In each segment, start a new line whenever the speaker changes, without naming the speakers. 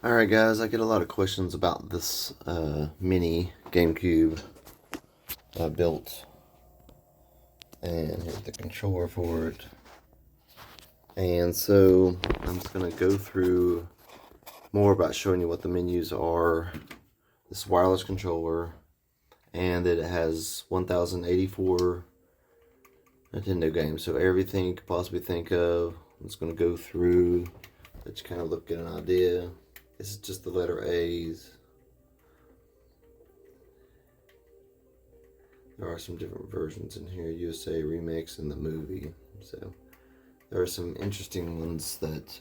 Alright guys, I get a lot of questions about this mini GameCube I built, and here's the controller for it. And so I'm just going to go through more about showing you what the menus are, this wireless controller, and that it has 1084 Nintendo games, so everything you could possibly think of. I'm just going to go through, let you kind of look at an idea. This is just the letter A's. There are some different versions in here, USA Remix and the movie. So there are some interesting ones that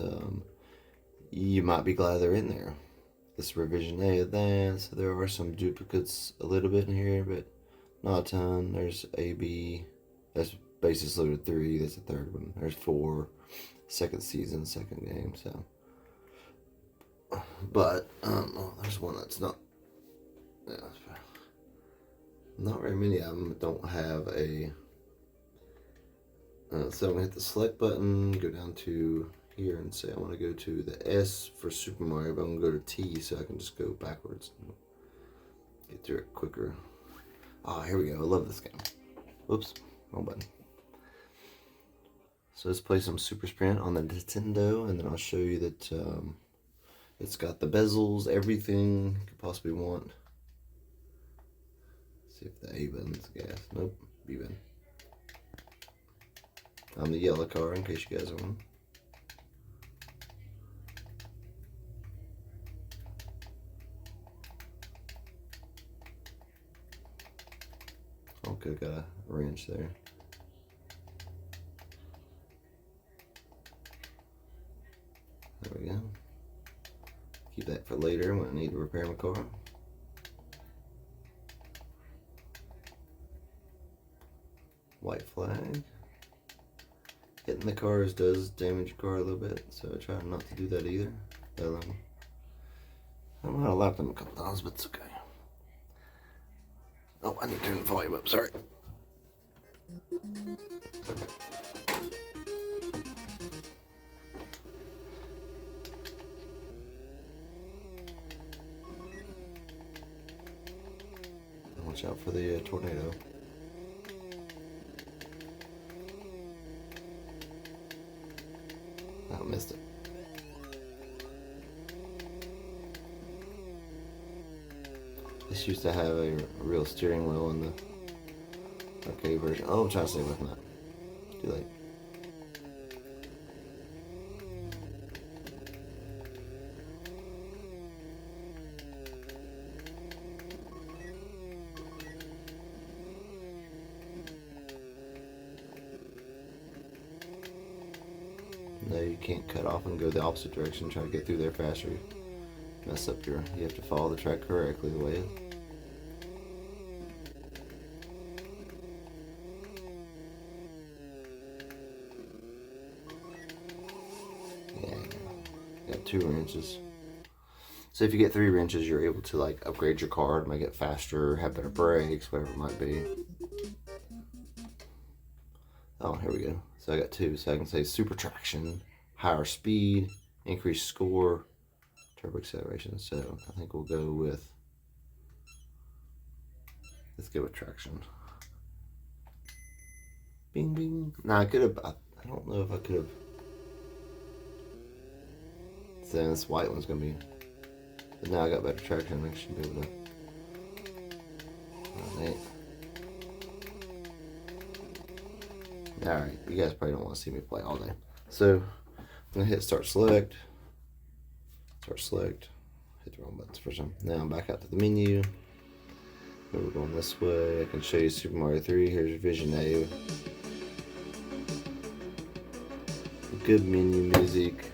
you might be glad they're in there. This revision A of that, so there are some duplicates a little bit in here, but not a ton. There's A, B, that's Basis Loaded 3, that's the third one. There's 4, second season, second game, so. But, there's one that's not, yeah, not very many of them don't have a, so I'm going to hit the select button, go down to here and say I want to go to the S for Super Mario, but I'm going to go to T so I can just go backwards and get through it quicker. Ah, here we go. I love this game. Whoops, wrong button. So let's play some Super Sprint on the Nintendo, and then I'll show you that it's got the bezels, everything you could possibly want. Let's see if the A button's gas. Nope, B button. I'm the yellow car in case you guys are wondering. Okay, got a wrench there. There we go. Keep that for later when I need to repair my car. White flag. Hitting the cars does damage your car a little bit, so I try not to do that either. I don't know how to lap them a couple times, but it's okay. Oh, I need to turn the volume up, sorry. Watch out for the tornado. I missed it. This used to have a real steering wheel in the arcade version. Oh, I'm trying to stay away from that. Too late. No, you can't cut off and go the opposite direction, try to get through there faster. Mess up you have to follow the track correctly the way it is. Yeah, got 2 wrenches. So if you get 3 wrenches, you're able to like upgrade your car to make it faster, have better brakes, whatever it might be. Oh, here we go. So I got 2, so I can say super traction, higher speed, increased score, turbo acceleration. So I think we'll go with, let's go with traction. Bing, bing. Now I could have, I don't know if I could have, then this white one's gonna be, but now I got better traction, I should be able to, alright. Alright, you guys probably don't want to see me play all day. So I'm gonna hit start select, hit the wrong buttons for some. Now I'm back out to the menu. We're going this way. I can show you Super Mario 3. Here's Vision A. Good menu music.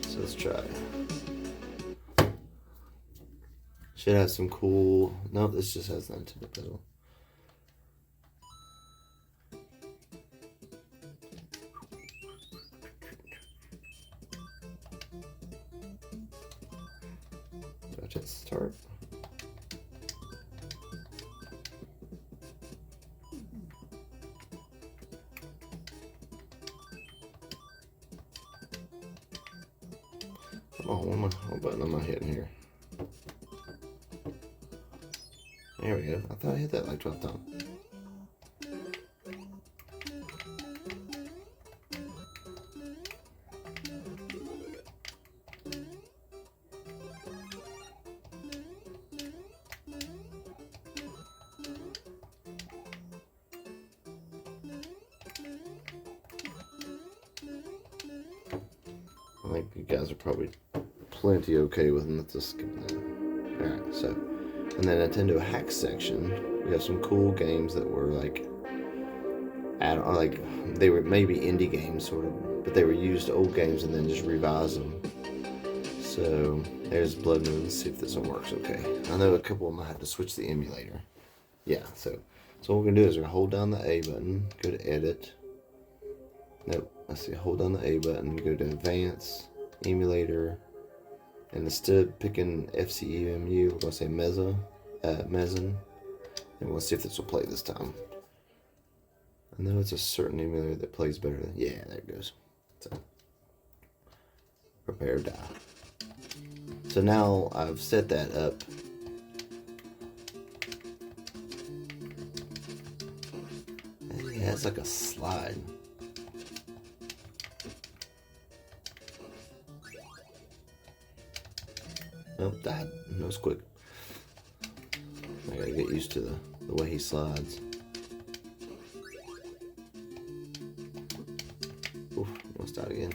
So let's try. Should have some cool. No, this just has Nintendo pedal. Do I just start? Oh, what button am I hitting here? There we go. I thought I hit that like 12 times. I think you guys are probably plenty okay with not just skipping that. Alright, so in the Nintendo Hacks section, we have some cool games that were like they were maybe indie games sort of, but they were used old games and then just revised them. So there's Blood Moon. Let's see if this one works okay. I know a couple of them I have to switch the emulator. Yeah, so what we're gonna do is we're gonna hold down the A button, go to edit. Nope, let's see, hold down the A button, go to advanced, emulator, and instead of picking FCEMU, we're gonna say Mezzin, and we'll see if this will play this time. I know it's a certain emulator that plays better than, yeah, there it goes. So, prepare to die. So now I've set that up. Yeah, it's like a slide. Nope, died. That was quick. I gotta get used to the way he slides. Oof, let's start again.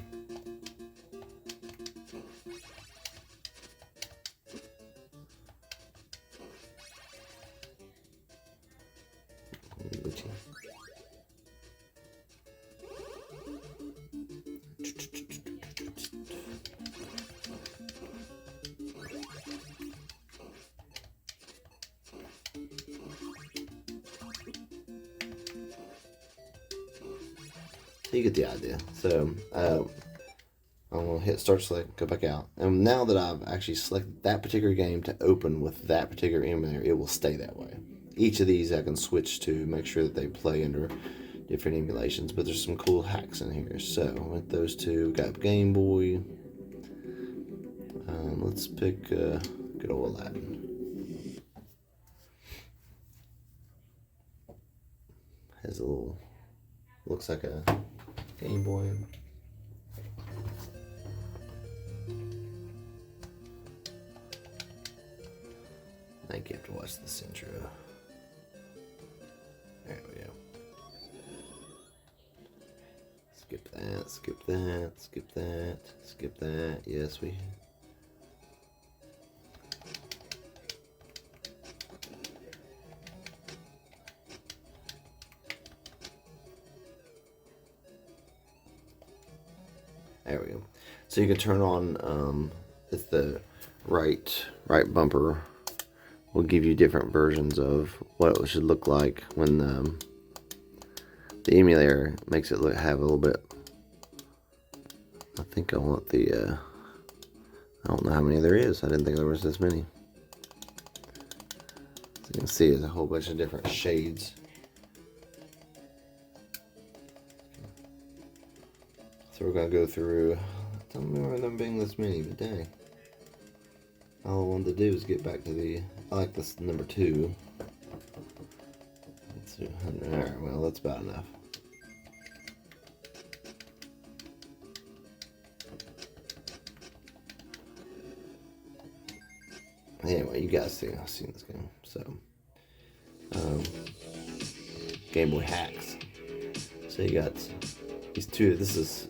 You get the idea. So I'm gonna hit start select, go back out, and now that I've actually selected that particular game to open with that particular emulator, it will stay that way. Each of these I can switch to make sure that they play under different emulations, but there's some cool hacks in here. So with those two, got Game Boy. Let's pick good old Aladdin. Has a little, looks like a Game Boy. I think you have to watch this intro. There we go. Skip that, skip that, skip that, skip that. Yes, we. There we go. So you can turn on if the right bumper will give you different versions of what it should look like when the emulator makes it have a little bit. I think I want the I don't know how many there is. I didn't think there was this many. So you can see there's a whole bunch of different shades. So we're going to go through, I don't remember them being this many, but dang. All I wanted to do is get back to I like this number 2. Let's do 100, alright, well that's about enough. Anyway, you guys see, I've seen this game, so. Game Boy hacks. So you got these two, this is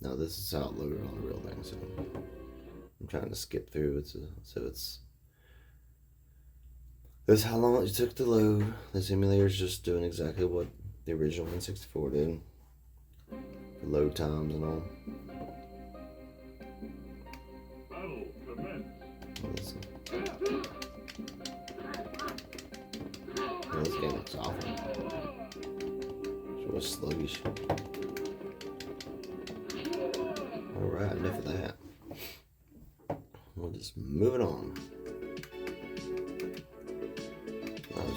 No, this is how it loaded on the real thing, so I'm trying to skip through it, so it's... This is how long it took to load. This emulator is just doing exactly what the original N64 did. The load times and all. Listen. Oh, this game looks awful. It's real sluggish. Alright, enough of that. We'll just move it on.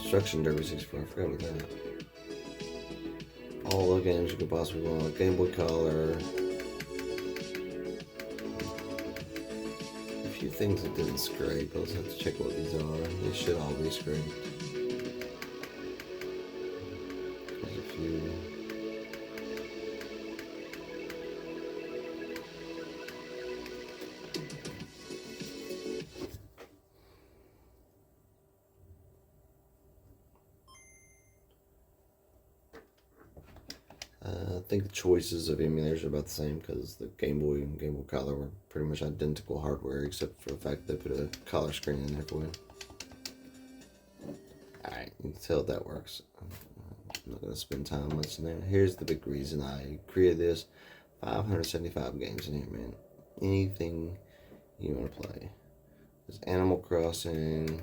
Instruction Derby 64, I forgot about that. All the games you could possibly want. Game Boy Color. A few things that didn't scrape. I'll just have to check what these are. They should all be scraped. There's a few. I think the choices of emulators are about the same because the Game Boy and Game Boy Color were pretty much identical hardware except for the fact they put a color screen in there for you. Alright, you can tell that works. I'm not going to spend time much in there. Here's the big reason I created this. 575 games in here, man. Anything you want to play. There's Animal Crossing.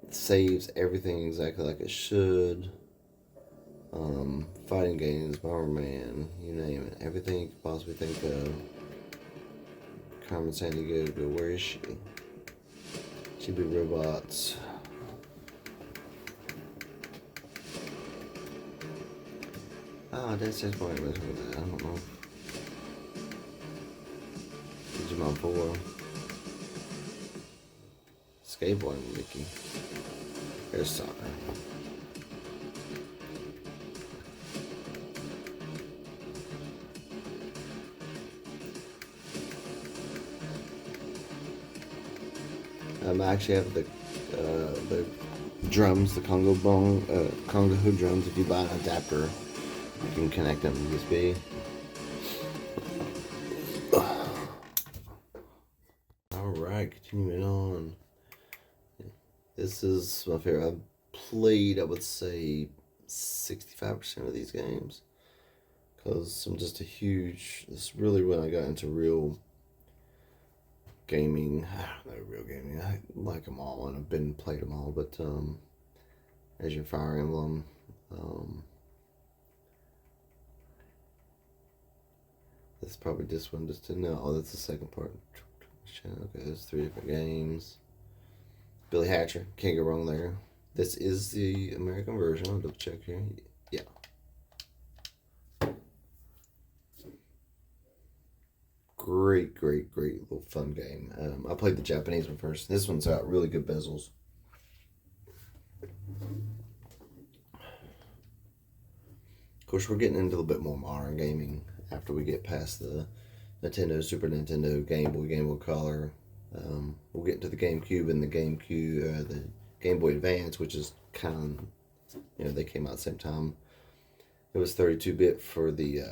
It saves everything exactly like it should. Fighting games, Bomberman, you name it. Everything you could possibly think of. Carmen Sandiego, where is she? Chibi Robots. Ah, that's just what it was with that. I don't know. Digimon 4. Skateboarding Mickey. There's soccer. I actually have the drums, the Congo drums. If you buy an adapter, you can connect them to USB. Alright, continuing on. This is my favorite. I've played, I would say, 65% of these games. Because I'm just a huge... This is really when I got into real gaming. No, real gaming. I like them all and I've played them all. But as your Fire Emblem... That's probably this one just to know. Oh, that's the second part. Okay, there's 3 different games. Billy Hatcher, can't go wrong there. This is the American version. I'll double check here. Yeah. Great little fun game. I played the Japanese one first. This one's got really good bezels. Of course, we're getting into a little bit more modern gaming after we get past the Nintendo, Super Nintendo, Game Boy Color. We'll get into the GameCube and the Game Boy Advance, which is kind of, you know, they came out at the same time. It was 32-bit for the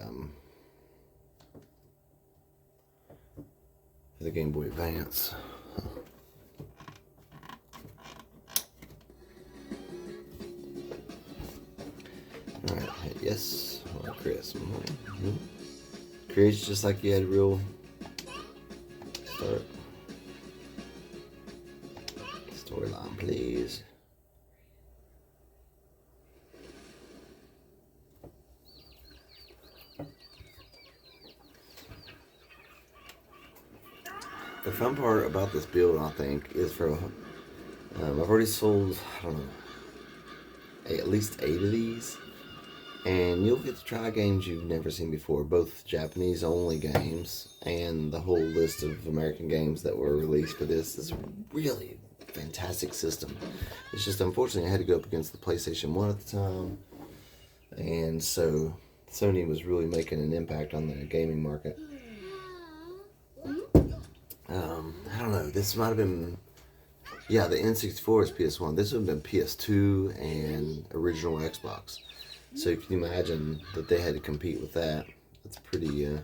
Game Boy Advance. Alright, yes, well, Chris. Creates just like you had real start. Storyline, please. The fun part about this build, I think, is for I've already sold, I don't know, at least 8 of these, and you'll get to try games you've never seen before, both Japanese only games and the whole list of American games that were released for this. This is really fantastic system. It's just unfortunately I had to go up against the PlayStation 1 at the time, and so Sony was really making an impact on the gaming market. I don't know, this might have been, yeah, the N64 is PS1. This would have been PS2 and original Xbox. So you can imagine that they had to compete with that. That's pretty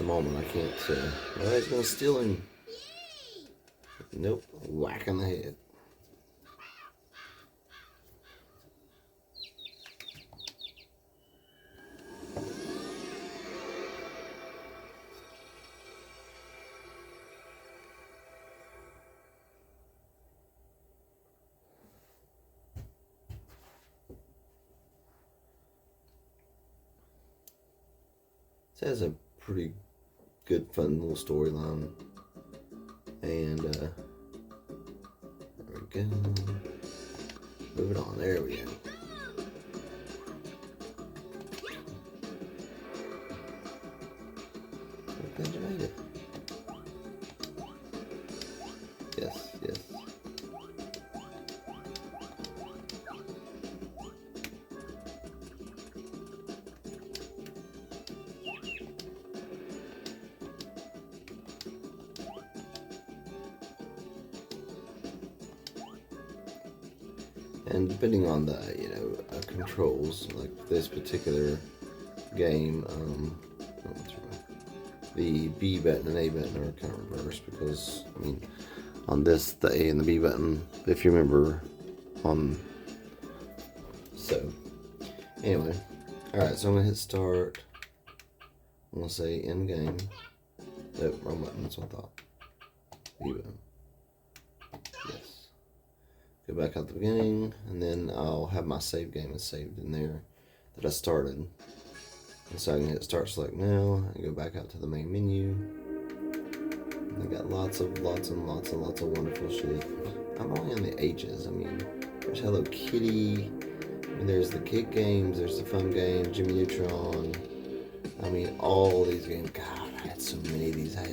moment. I can't say. Well, he's gonna steal him. Nope. Whack on the head. This has a pretty good, fun little storyline. And, there we go. Move it on. There we go. I'm glad you made it. Yes, yes. And depending on the, controls, like this particular game, the B button and A button are kind of reversed because, on this, the A and the B button, if you remember, so, anyway, alright, so I'm going to hit start. I'm going to say end game. Nope, wrong button, that's what I thought. B button. Yes. Go back out the beginning, and then I'll have my save game saved in there that I started. And so I can hit start select now, and go back out to the main menu. And they got lots of wonderful shit. I'm only on the H's. There's Hello Kitty, and there's the kid games, there's the fun games, Jimmy Neutron. All these games. God, I had so many of these. I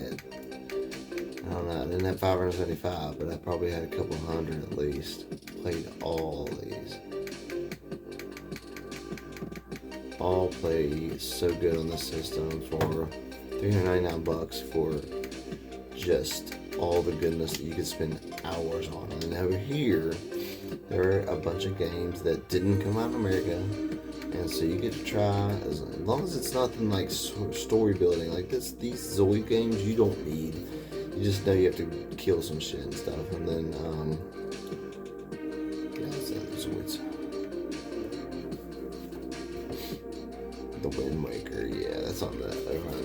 don't know, I didn't have 575, but I probably had a couple hundred at least. Played all these. All play so good on the system for $399 for just all the goodness that you could spend hours on. And over here, there are a bunch of games that didn't come out in America, and so you get to try, as long as it's nothing like story building, like these Zoid games you don't need. You just know you have to kill some shit and stuff, and then, Zoids. The Wind Waker, yeah, that's on the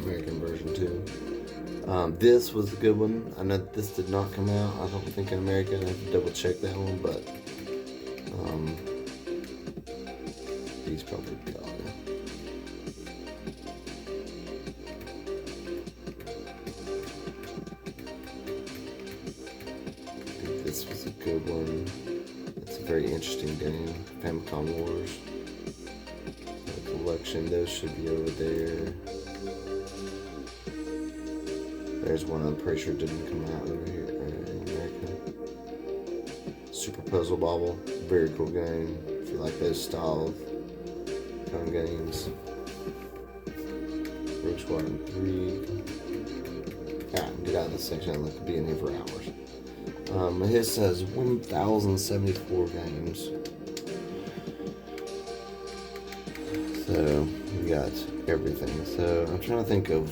American version too. This was a good one. I know this did not come out, I don't think, in America. I have to double check that one, but these probably got it. This was a good one. It's a very interesting game. Famicom Wars. The collection, those should be over there. There's one I'm pretty sure didn't come out over here in America. Super Puzzle Bobble. Very cool game. If you like those style of fun games. Rogue Squadron 3. Get out of this section. I could be in here for hours. His says 1,074 games. So, we got everything. So, I'm trying to think of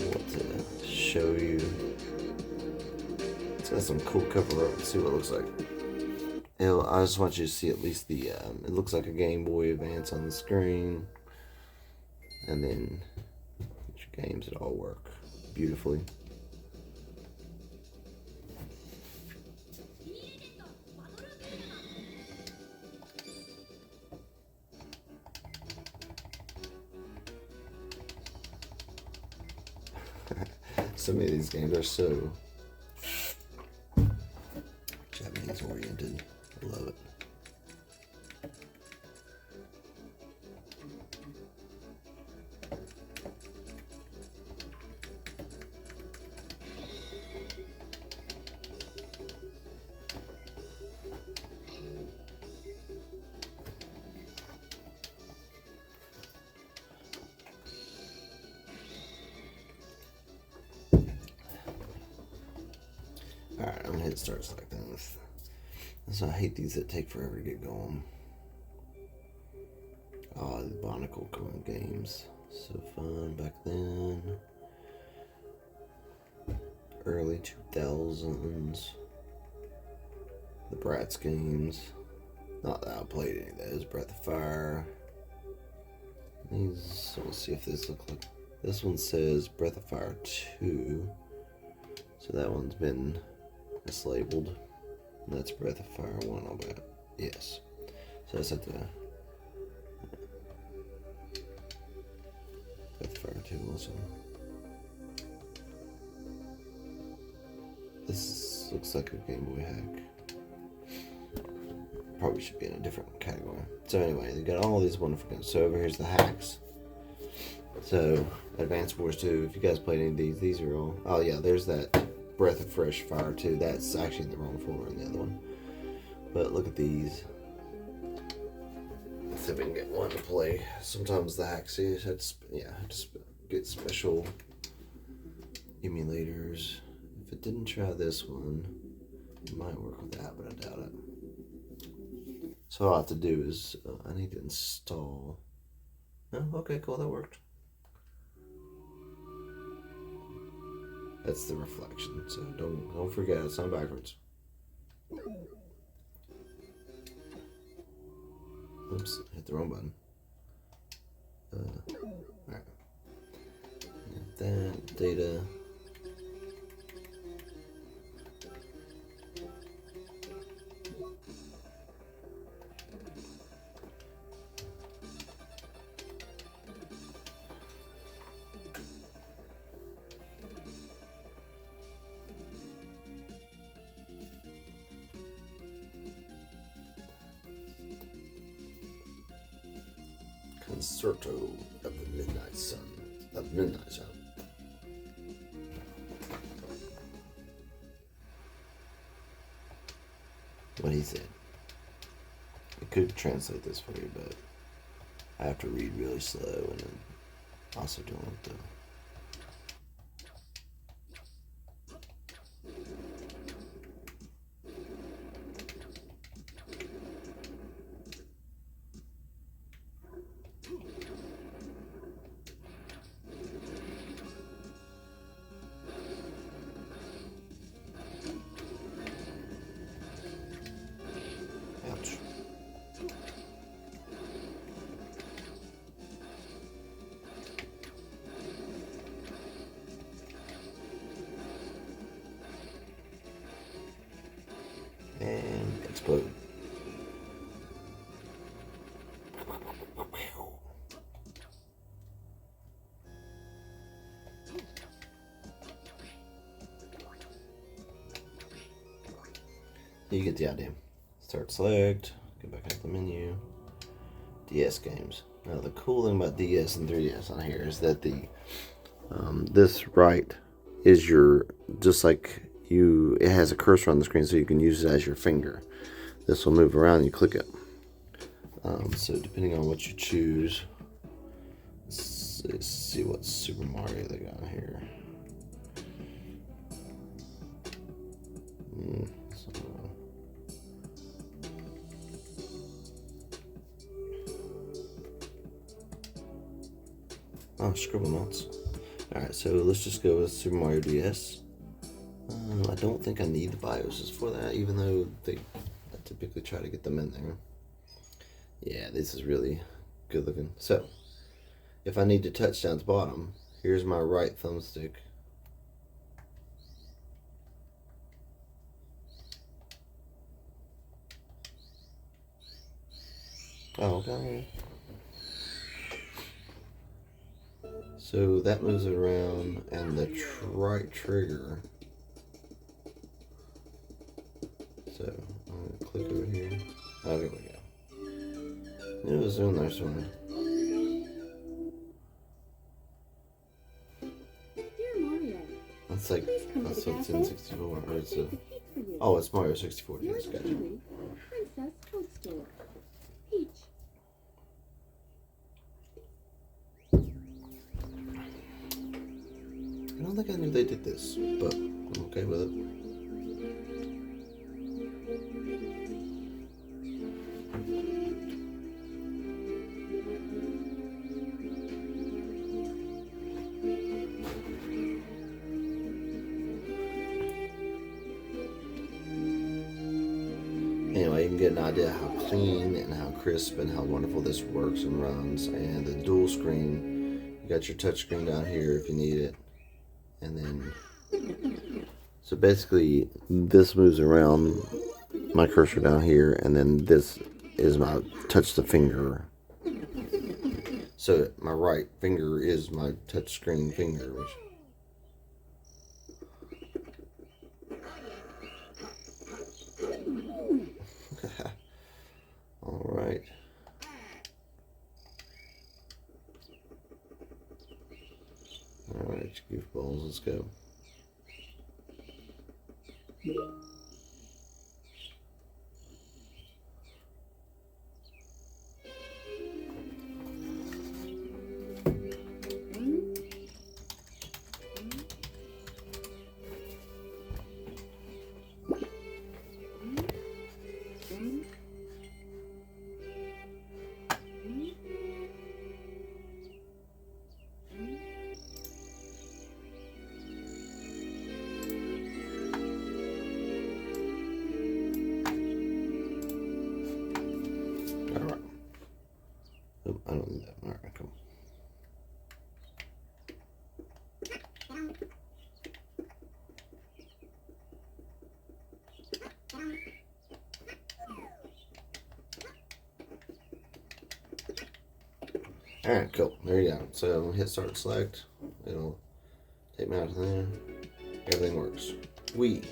what to show you. It's got some cool cover art. Let's see what it looks like. I just want you to see at least the, it looks like a Game Boy Advance on the screen. And then, your games that all work beautifully. So many of these games are so Japanese oriented. I love it. Alright, I'm gonna hit start like this. So I hate these that take forever to get going. Oh, the Barnacle Coin games. So fun back then. Early 2000s. The Bratz games. Not that I played any of those. Breath of Fire. These, we'll see if this look like. This one says Breath of Fire 2. So that one's been mislabeled. And that's Breath of Fire 1, I'll bet. Yes. So that's at the Breath of Fire 2 also. This looks like a Game Boy hack. Probably should be in a different category. So anyway, they got all these wonderful games. So over here's the hacks. So Advance Wars 2, if you guys played any of these are all. Oh yeah, there's that Breath of Fresh Fire 2. That's actually in the wrong folder in the other one. But look at these. Let's see if we can get one to play. Sometimes the hacks is had to get special emulators. If it didn't try this one, it might work with that, but I doubt it. So all I have to do is I need to install. Oh, okay, cool, that worked. That's the reflection, so don't forget it's on backwards. Oops, hit the wrong button. Alright. That data. Concerto of the Midnight Sun. Of Midnight Sun. What he said. I could translate this for you, but I have to read really slow and then also don't want to. And explode. You get the idea. Start select, go back out the menu. DS games. Now the cool thing about DS and 3DS on here is that the this right is your, just like you, it has a cursor on the screen so you can use it as your finger. This will move around and you click it. So depending on what you choose, let's see what Super Mario they got here. Oh, scribble notes. Alright, so let's just go with Super Mario DS. I don't think I need the BIOSes for that, even though I typically try to get them in there. Yeah, this is really good looking. So, if I need to touch down at the bottom, here's my right thumbstick. Oh, okay. So that moves it around, and the right trigger. So I'm gonna click over here. Oh, there we go. It was doing there somewhere. That's like, that's what's in 64, or it's a, oh, it's Mario 64, yes, gotcha.
Princess Bookstore. Peach.
I don't think I knew they did this, but I'm okay with it. Anyway, you can get an idea how clean and how crisp and how wonderful this works and runs. And the dual screen, you got your touch screen down here if you need it. And then, so basically this moves around my cursor down here, and then this is my touch the finger. So my right finger is my touch screen finger. Alright. Alright, goofballs, let's go. Alright. Oh, I don't need that. Alright, cool. Alright, cool. There you go. So I'm gonna hit start and select. It'll take me out of there. Everything works. Wii.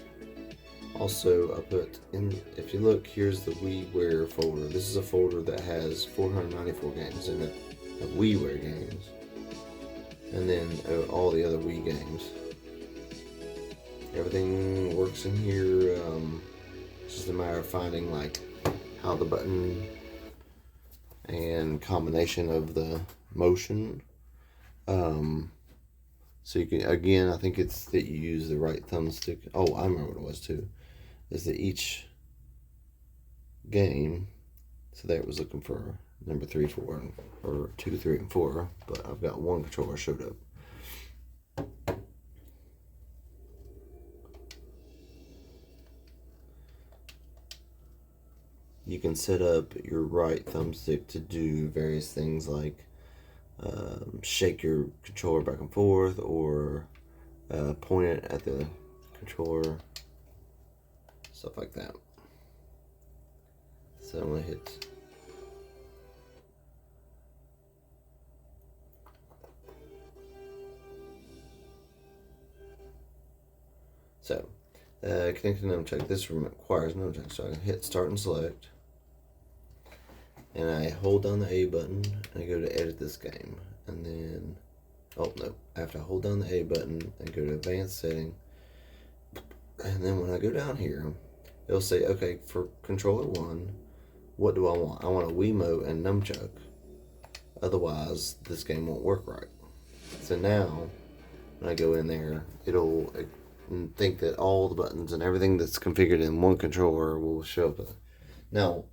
Also, I put in, if you look, here's the WiiWare folder. This is a folder that has 494 games in it, of WiiWare games. And then all the other Wii games. Everything works in here. It's just a matter of finding like how the button and combination of the motion. So you can, again, I think it's that you use the right thumbstick. Oh, I remember what it was too. Is that each game, so there it was looking for number 3, 4, or 2, 3, and 4, but I've got one controller showed up. You can set up your right thumbstick to do various things like shake your controller back and forth, or point it at the controller, stuff like that. So I'm gonna hit connecting nunchuck. This requires nunchuck, so I hit start and select, and I hold down the A button and I go to edit this game, and then oh no, I have to hold down the A button and go to advanced setting, and then when I go down here, it'll say, okay, for controller 1, what do I want? I want a Wiimote and nunchuck, otherwise this game won't work right. So now when I go in there, it'll think that all the buttons and everything that's configured in one controller will show up. Now,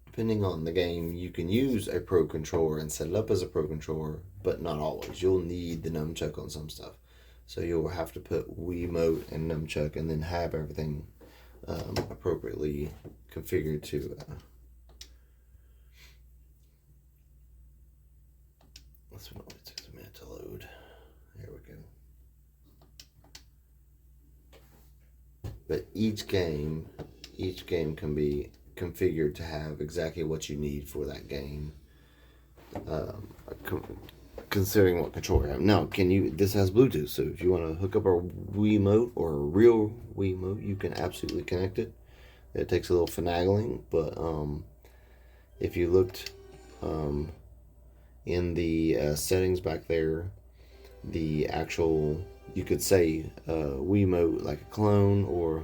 depending on the game, you can use a Pro Controller and set it up as a Pro Controller, but not always. You'll need the nunchuck on some stuff. So you'll have to put Wiimote and nunchuck and then have everything appropriately configured to... This one only takes a minute to load. There we go. But each game can be configured to have exactly what you need for that game, considering what controller you have. Now, this has Bluetooth, so if you want to hook up a Wiimote or a real Wiimote, you can absolutely connect it. It takes a little finagling, but if you looked in the settings back there, the actual, you could say Wiimote like a clone, or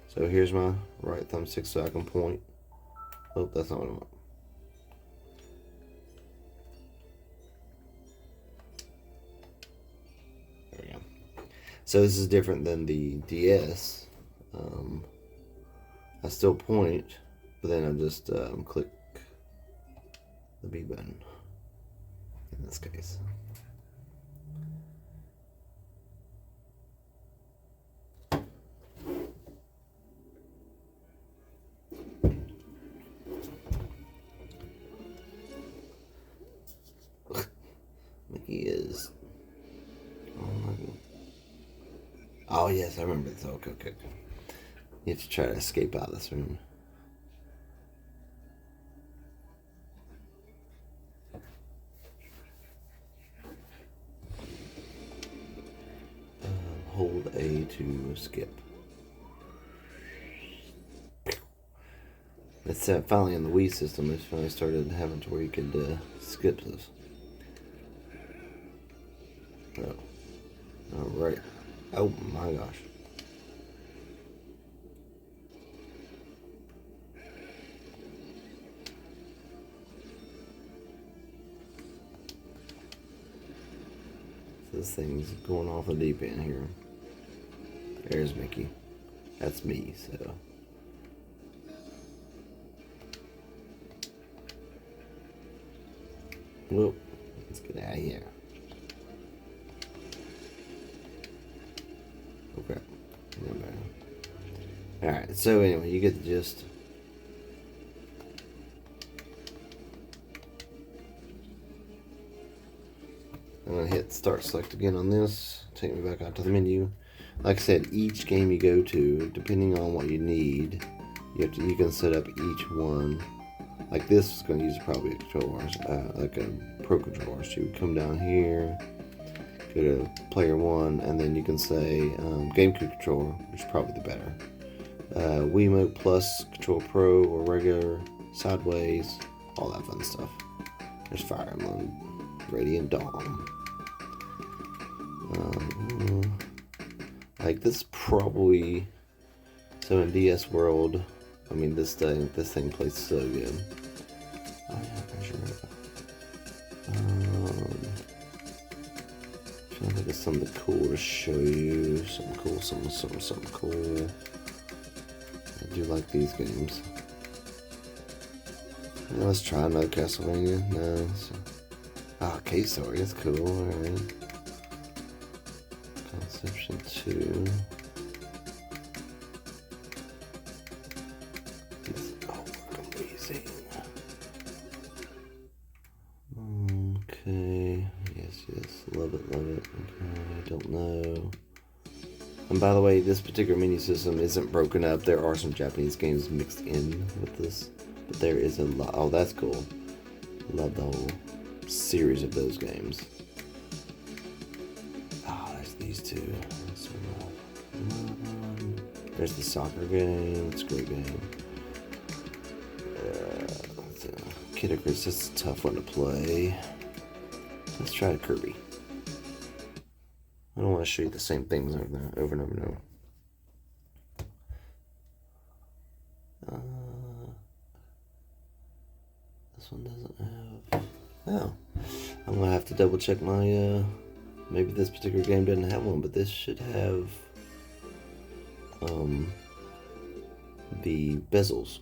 so here's my right thumbstick so I can point. Oh, that's not what I want. There we go. So this is different than the DS. I still point, but then I just click the B button in this case. Oh, yes, I remember this. Okay, okay. You have to try to escape out of this room. Hold A to skip. It's finally on the Wii system. It's finally started having to where you could skip this. Oh. Alright. Oh my gosh. This thing's going off the deep end here. There's Mickey. That's me, so. Whoop. Let's get out of here. Okay. Alright, so anyway, you get the gist. I'm going to hit start select again on this. Take me back out to the menu. Like I said, each game you go to, depending on what you need, you can set up each one. Like this is going to use probably a controller, like a Pro controller. So you would come down here, go to player 1, and then you can say GameCube controller, which is probably the better. Wiimote Plus, Control Pro, or regular, sideways, all that fun stuff. There's Fire Emblem, Radiant Dawn. Like this probably, so in DS World, I mean this thing plays so good. Oh yeah, sure. Trying to think of something cool to show you. Something cool. I do like these games. Now let's try another Castlevania. No. K-Story, that's cool. Alright. Conception 2. These all work amazing. Okay. Yes. Love it. Okay, I don't know. And by the way, this particular menu system isn't broken up. There are some Japanese games mixed in with this. But there is a lot. Oh, that's cool. Love the whole series of those games. There's these two. There's the soccer game. It's a great game. Kid Icarus, that's a tough one to play. Let's try Kirby. I don't want to show you the same things over and over and over. This one doesn't have. Oh, I'm gonna have to double check my. Maybe this particular game doesn't have one, but this should have. The bezels.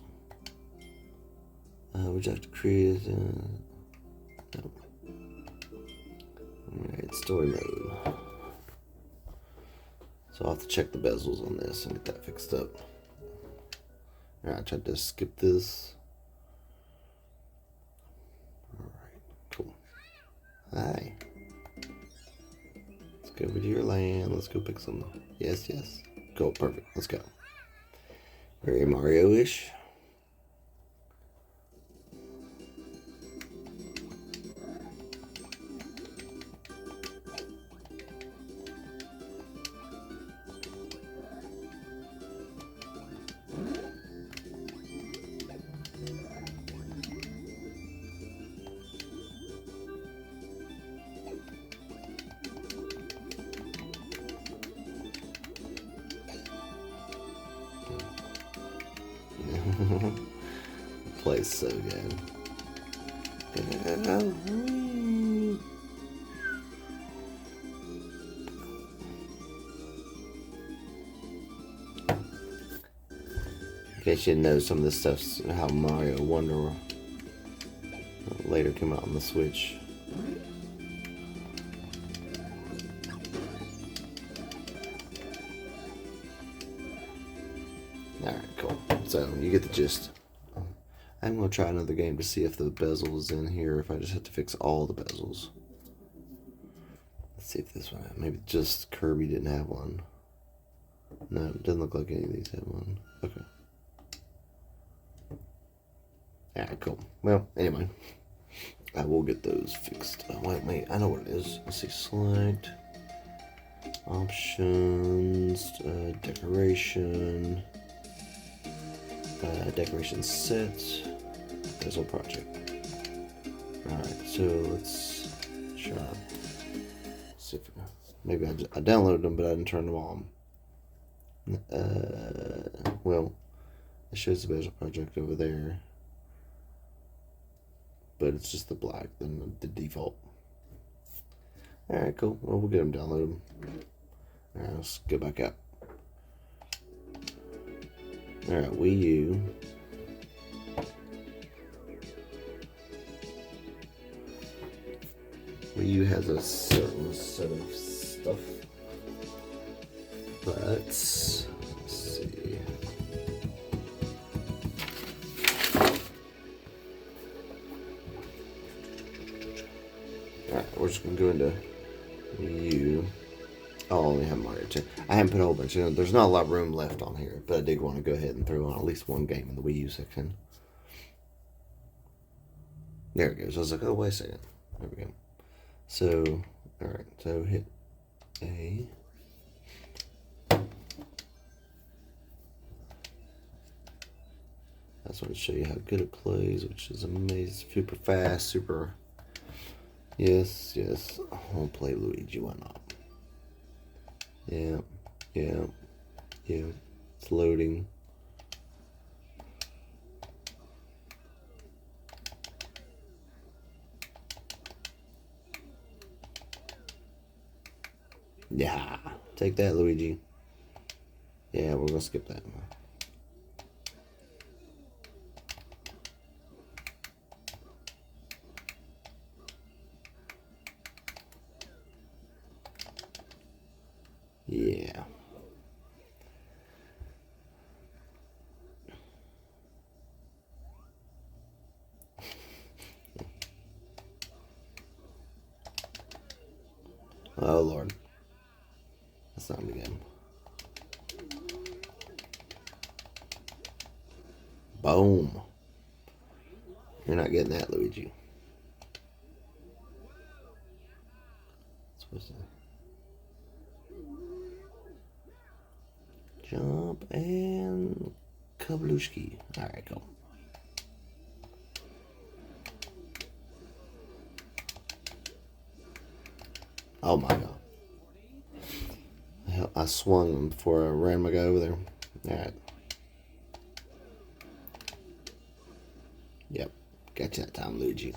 Would you like to create? No. Alright, story mode. So I'll have to check the bezels on this and get that fixed up. Alright, I tried to skip this. Alright, cool. Hi. Let's go over to your land. Let's go pick some. Yes. Cool, perfect. Let's go. Very Mario-ish. Plays so good. In case you didn't know, some of this stuff's how Mario Wonder later came out on the Switch. Alright, cool. So, you get the gist. I'm going to try another game to see if the bezel is in here, if I just have to fix all the bezels. Let's see if this one, maybe just Kirby didn't have one. No, it doesn't look like any of these have one. Okay. Alright, cool. Well, anyway. I will get those fixed. Wait, I know what it is. Let's see, select. Options. Decoration. Decoration set. There's a project. Alright, so let's try. See if maybe I downloaded them, but I didn't turn them on. Well, it shows the bezel project over there, but it's just the black, then the default. Alright, cool. Well, we'll get them downloaded. Alright, let's go back up. Alright, WiiU. WiiU has a certain set of stuff, but let's see. Alright, we're just gonna go into WiiU. I'll only have Mario 10. I haven't put a whole bunch in. There's not a lot of room left on here, but I did want to go ahead and throw on at least one game in the WiiU section. There it goes. I was like, oh, wait a second. There we go. So, alright, so hit A. I just want to show you how good it plays, which is amazing. Super fast, super. Yes. I'll play Luigi, why not? Yeah. It's loading. Yeah, take that, Luigi. Yeah, we're gonna skip that. Yeah. Oh, Lord. That's not the game. Boom. You're not getting that, Luigi. Supposed to jump and kablooshki. Alright, go. Oh my god. I swung him before I ran my guy over there. Alright. Yep. Gotcha that time, Luigi.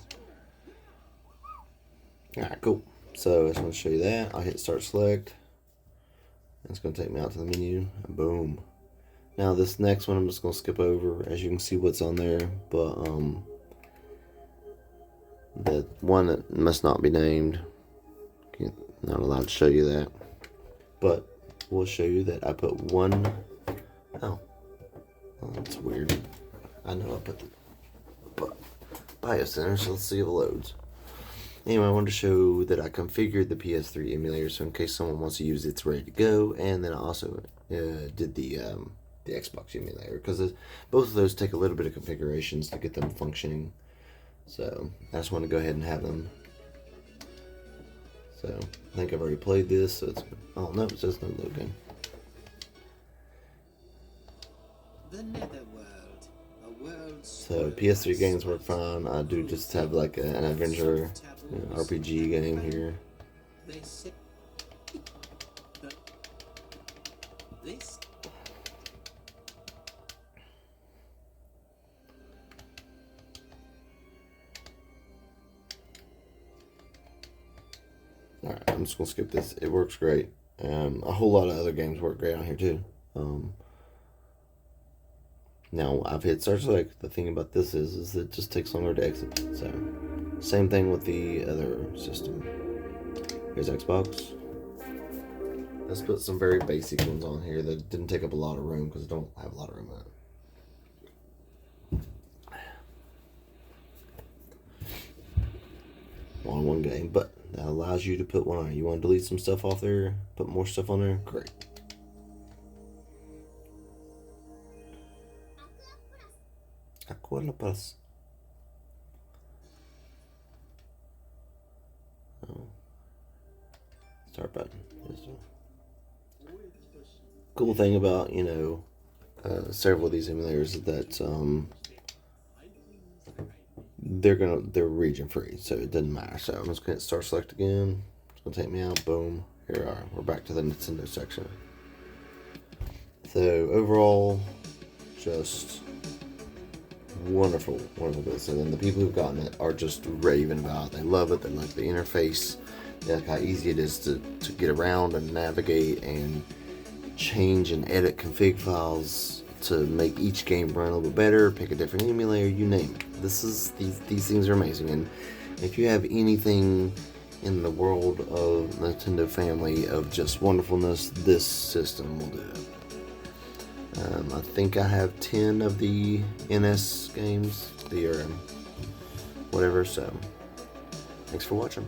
Alright, cool. So I just want to show you that. I'll hit start select. It's going to take me out to the menu. And boom. Now this next one I'm just going to skip over. As you can see what's on there. But the one that must not be named. Not allowed to show you that. But we'll show you that I put one. Oh, that's weird. I know I put the BIOS in there, so let's see if it loads. Anyway, I wanted to show that I configured the PS3 emulator, so in case someone wants to use it, it's ready to go. And then I also did the Xbox emulator, because both of those take a little bit of configurations to get them functioning. So I just want to go ahead and have them. So I think I've already played this, so it's. Oh no, it says no loading.
The Netherworld, a world.
So PS3 games work fine. I do just have like an adventure RPG game here.
This.
Alright, I'm just going to skip this. It works great. A whole lot of other games work great on here too. Now, I've hit start select. The thing about this is it just takes longer to exit. So, same thing with the other system. Here's Xbox. Let's put some very basic ones on here that didn't take up a lot of room because I don't have a lot of room in it. On one game, but that allows you to put one on. You want to delete some stuff off there, put more stuff on there? Great. Quilopus. Oh. Start button. Cool thing about, you know, several of these emulators is that they're region free, so it doesn't matter. So I'm just gonna hit start select again. It's gonna take me out. Boom. Here we are. We're back to the Nintendo section. So overall, just wonderful bits. And then the people who've gotten it are just raving about it. They love it. They like the interface. They like how easy it is to get around and navigate and change and edit config files to make each game run a little bit better, pick a different emulator, you name it. These things are amazing. And if you have anything in the world of Nintendo family of just wonderfulness, this system will do it. I think I have 10 of the NS games, the whatever, so thanks for watching.